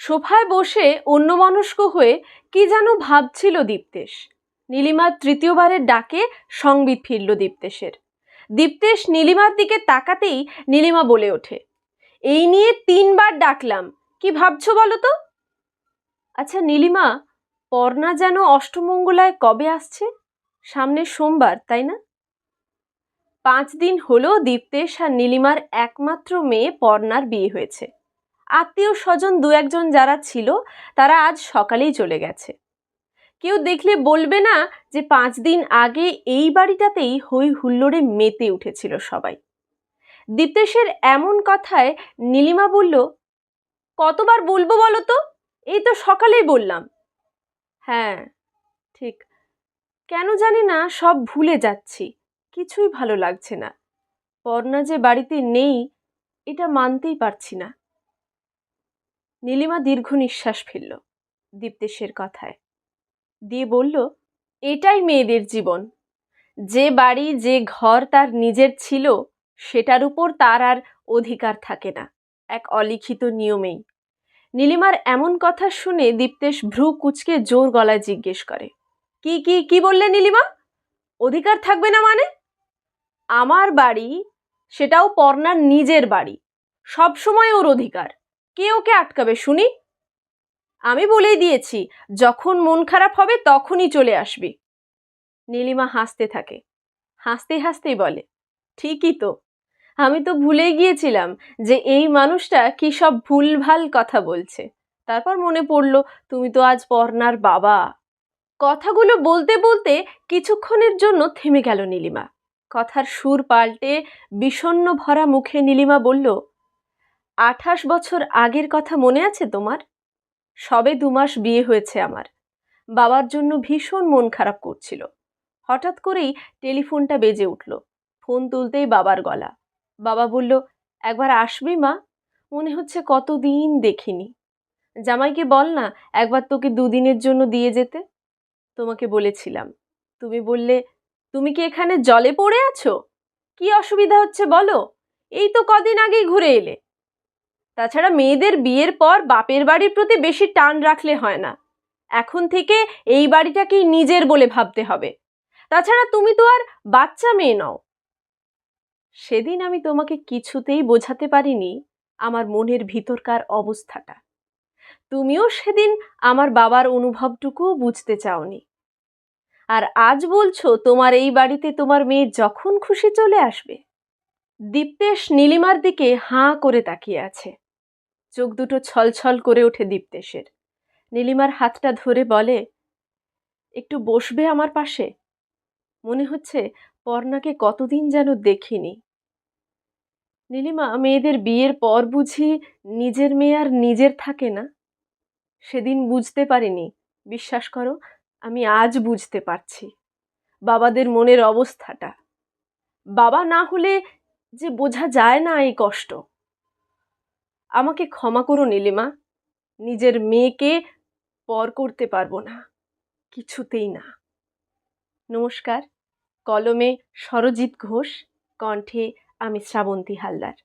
সোফায় বসে অন্যমনস্ক হয়ে কি যেন ভাবছিল দীপ্তেশ। নীলিমার তৃতীয়বারের ডাকে সংবিৎ ফিরল দীপ্তেশের। দীপ্তেশ নীলিমার দিকে তাকাতেই নীলিমা বলে ওঠে, এই নিয়ে 3বার ডাকলাম, কি ভাবছো বলো তো? আচ্ছা নীলিমা, পর্ণা যেন অষ্টমঙ্গলায় কবে আসছে? সামনের সোমবার, তাই না? 5 দিন হলো দীপ্তেশ আর নীলিমার একমাত্র মেয়ে পর্ণার বিয়ে হয়েছে। আত্মীয় স্বজন 2-1 যারা ছিল তারা আজ সকালেই চলে গেছে। কেউ দেখলে বলবে না যে 5 দিন আগে এই বাড়িটাতেই হই হুল্লোড়ে মেতে উঠেছিল সবাই। দীপ্তেশের এমন কথায় নীলিমা বলল, কতবার বলবো বলো তো? এই তো সকালেই বললাম। হ্যাঁ ঠিক, কেন জানি না সব ভুলে যাচ্ছি, কিছুই ভালো লাগছে না। পর্ণা যে বাড়িতে নেই এটা মানতেই পারছি না। নীলিমা দীর্ঘ নিঃশ্বাস ফেলল দীপ্তেশের কথায়, দিয়ে বলল, এটাই মেয়েদের জীবন। যে বাড়ি যে ঘর তার নিজের ছিল সেটার উপর তার আর অধিকার থাকে না, এক অলিখিত নিয়মেই। নীলিমার এমন কথা শুনে দীপ্তেশ ভ্রু কুঁচকে জোর গলায় জিজ্ঞেস করে, কি কি কি বললে নীলিমা? অধিকার থাকবে না মানে? আমার বাড়ি, সেটাও পর্ণার নিজের বাড়ি, সব সময় ওর অধিকার। কে ওকে আটকাবে শুনি? আমি বলেই দিয়েছি, যখন মন খারাপ হবে তখনই চলে আসবি। নীলিমা হাসতে থাকে, হাসতে হাসতেই বলে, ঠিকই তো, আমি তো ভুলেই গিয়েছিলাম যে এই মানুষটা কি সব ভুলভাল কথা বলছে। তারপর মনে পড়ল তুমি তো আজ পর্ণার বাবা। কথাগুলো বলতে বলতে কিছুক্ষণের জন্য থেমে গেল নীলিমা। কথার সুর পাল্টে বিষণ্ণ ভরা মুখে নীলিমা বলল, 28 বছর আগের কথা মনে আছে তোমার? সবে 2 মাস বিয়ে হয়েছে আমার। বাবার জন্য ভীষণ মন খারাপ করছিল। হঠাৎ করেই টেলিফোনটা বেজে উঠল। ফোন তুলতেই বাবার গলা। বাবা বলল, একবার আসবি মা? মনে হচ্ছে কতদিন দেখিনি। জামাইকে বল না একবার তোকে 2 দিনের জন্য দিয়ে যেতে। তোমাকে বলেছিলাম, তুমি বললে, তুমি কি এখানে জলে পড়ে আছো? কি অসুবিধা হচ্ছে বলো? এই তো কদিন আগেই ঘুরে এলে। তাছাড়া মেয়েদের বিয়ের পর বাপের বাড়ির প্রতি বেশি টান রাখলে হয় না। এখন থেকে এই বাড়িটাকেই নিজের বলে ভাবতে হবে। তাছাড়া তুমি তো আর বাচ্চা মেয়ে নও। সেদিন আমি তোমাকে কিছুতেই বোঝাতে পারিনি আমার মনের ভিতরকার অবস্থাটা। তুমিও সেদিন আমার বাবার অনুভবটুকুও বুঝতে চাওনি। আর আজ বলছো তোমার এই বাড়িতে তোমার মেয়ে যখন খুশি চলে আসবে। দীপ্তেশ নীলিমার দিকে হাঁ করে তাকিয়ে আছে। চোখ দুটো ছলছল করে ওঠে দীপ্তেশের। নীলিমার হাতটা ধরে বলে, একটু বসবে আমার পাশে? মনে হচ্ছে পর্ণাকে কতদিন যেন দেখিনি। নীলিমা, মেয়েদের বিয়ের পর বুঝি নিজের মেয়ে আর নিজের থাকে না? সেদিন বুঝতে পারিনি, বিশ্বাস করো, আমি আজ বুঝতে পারছি বাবাদের মনের অবস্থাটা। বাবা না হলে যে বোঝা যায় না এই কষ্ট। আমাকে ক্ষমা করো নীলিমা, নিজের মেয়েকে পর করতে পারবো না, কিছুতেই না। নমস্কার। কলমে সরজিৎ ঘোষ, কণ্ঠে আমি শ্রাবন্তী হালদার।